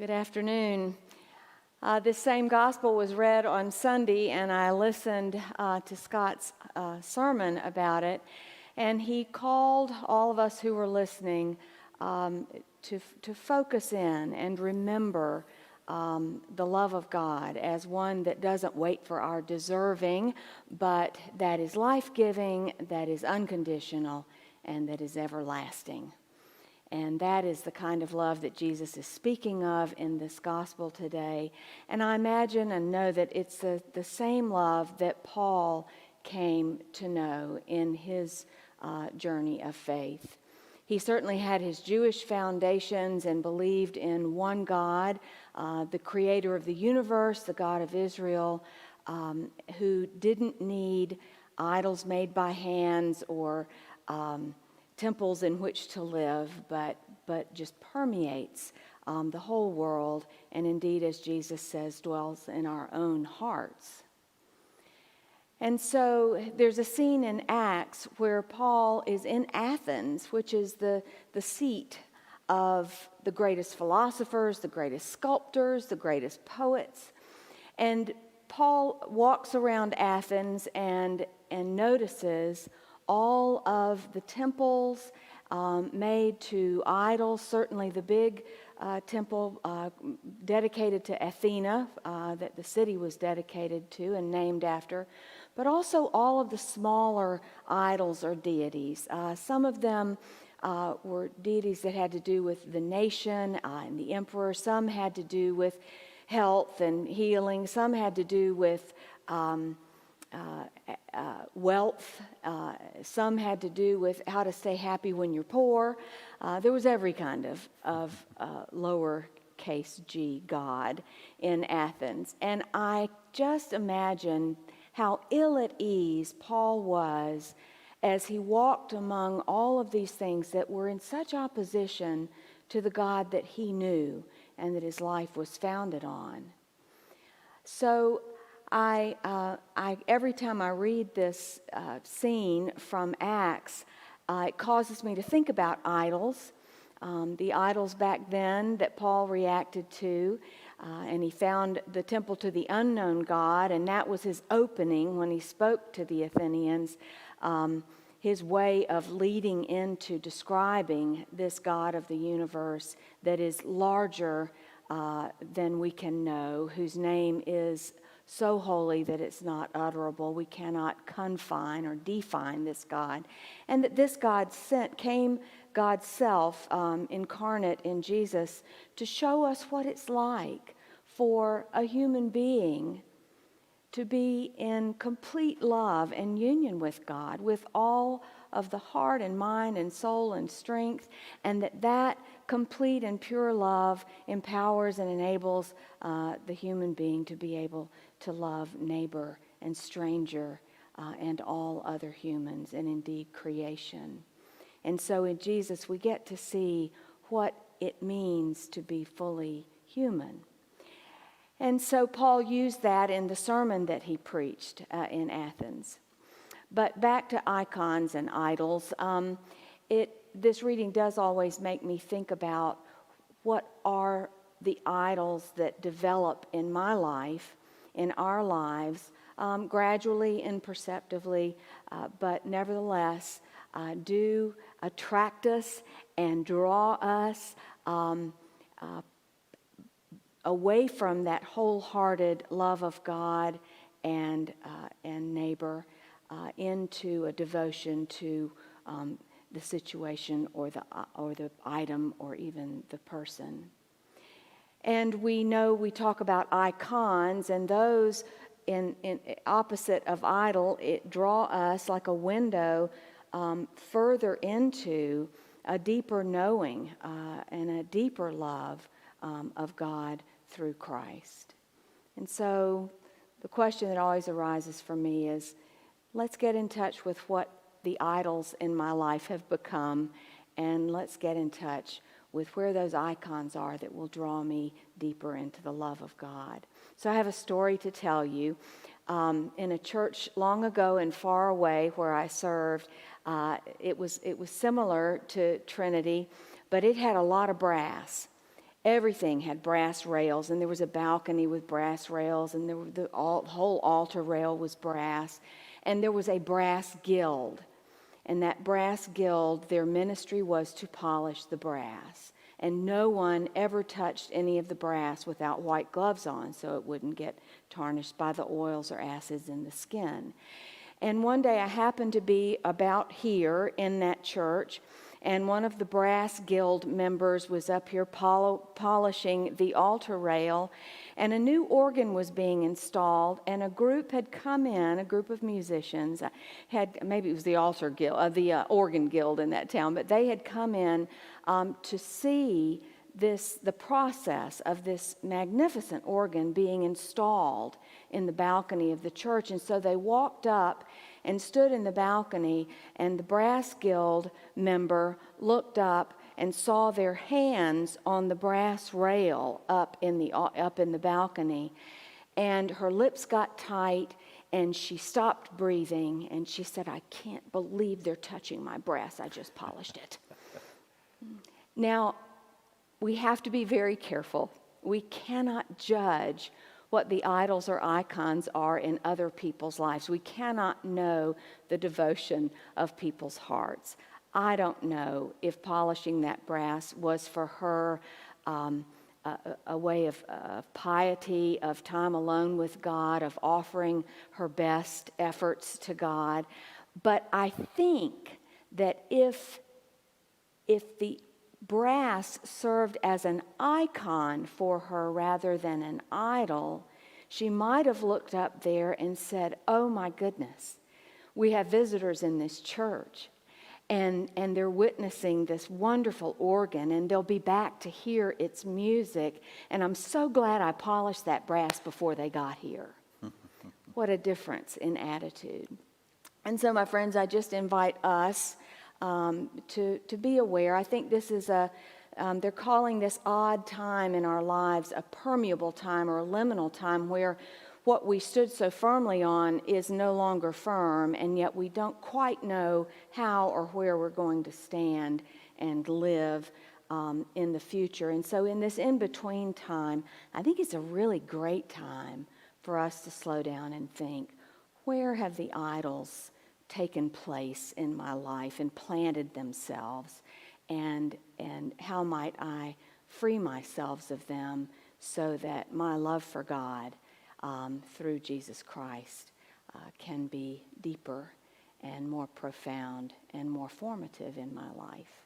Good afternoon. This same gospel was read on Sunday, and I listened to Scott's sermon about it, and he called all of us who were listening to focus in and remember the love of God as one that doesn't wait for our deserving, but that is life-giving, that is unconditional, and that is everlasting. And that is the kind of love that Jesus is speaking of in this gospel today. And I imagine and know that it's the same love that Paul came to know in his journey of faith. He certainly had his Jewish foundations and believed in one God, the creator of the universe, the God of Israel, who didn't need idols made by hands or temples in which to live, but just permeates the whole world, and indeed, as Jesus says, dwells in our own hearts. And so there's a scene in Acts where Paul is in Athens, which is the seat of the greatest philosophers, the greatest sculptors, the greatest poets. And Paul walks around Athens and notices all of the temples made to idols, certainly the big temple dedicated to Athena that the city was dedicated to and named after, but also all of the smaller idols or deities. Some of them were deities that had to do with the nation and the emperor. Some had to do with health and healing. Some had to do with wealth. Some had to do with how to stay happy when you're poor. There was every kind of lowercase g God in Athens. And I just imagine how ill at ease Paul was as he walked among all of these things that were in such opposition to the God that he knew and that his life was founded on. So every time I read this scene from Acts, it causes me to think about idols, the idols back then that Paul reacted to, and he found the temple to the unknown God, and that was his opening when he spoke to the Athenians, his way of leading into describing this God of the universe that is larger than we can know, whose name is so holy that it's not utterable. We cannot confine or define this God. And that this God came God's self incarnate in Jesus to show us what it's like for a human being to be in complete love and union with God, with all of the heart and mind and soul and strength, and that complete and pure love empowers and enables the human being to be able to love neighbor and stranger and all other humans, and indeed creation. And so in Jesus we get to see what it means to be fully human. And so Paul used that in the sermon that he preached in Athens. But back to icons and idols, this reading does always make me think about what are the idols that develop in my life, in our lives, gradually and perceptively, but nevertheless do attract us and draw us away from that wholehearted love of God and neighbor into a devotion to the situation or the item or even the person. And we know we talk about icons, and those in opposite of idol, it draw us like a window further into a deeper knowing and a deeper love of God through Christ. And so the question that always arises for me is, let's get in touch with what the idols in my life have become, and let's get in touch with where those icons are that will draw me deeper into the love of God. So I have a story to tell you. In a church long ago and far away where I served, it was similar to Trinity, but it had a lot of brass. Everything had brass rails, and there was a balcony with brass rails, and the whole altar rail was brass, and there was a brass guild. And that brass guild, their ministry was to polish the brass. And no one ever touched any of the brass without white gloves on, so it wouldn't get tarnished by the oils or acids in the skin. And one day I happened to be about here in that church, and one of the brass guild members was up here polishing the altar rail, and a new organ was being installed, and a group had come in, a group of musicians, maybe it was the organ guild in that town, but they had come in to see the process of this magnificent organ being installed in the balcony of the church. And so they walked up and stood in the balcony, and the brass guild member looked up and saw their hands on the brass rail up in the balcony, and her lips got tight, and she stopped breathing, and she said, "I can't believe they're touching my brass. I just polished it." Now, we have to be very careful. We cannot judge what the idols or icons are in other people's lives. We cannot know the devotion of people's hearts. I don't know if polishing that brass was for her a way of piety, of time alone with God, of offering her best efforts to God. But I think that if the brass served as an icon for her rather than an idol, she might have looked up there and said, "Oh my goodness, we have visitors in this church, and they're witnessing this wonderful organ, and they'll be back to hear its music, and I'm so glad I polished that brass before they got here." What a difference in attitude. And so, my friends, I just invite us to be aware. I think this is they're calling this odd time in our lives a permeable time or a liminal time, where what we stood so firmly on is no longer firm, and yet we don't quite know how or where we're going to stand and live in the future. And so in this in-between time, I think it's a really great time for us to slow down and think, where have the idols taken place in my life and planted themselves, and how might I free myself of them so that my love for God through Jesus Christ can be deeper and more profound and more formative in my life.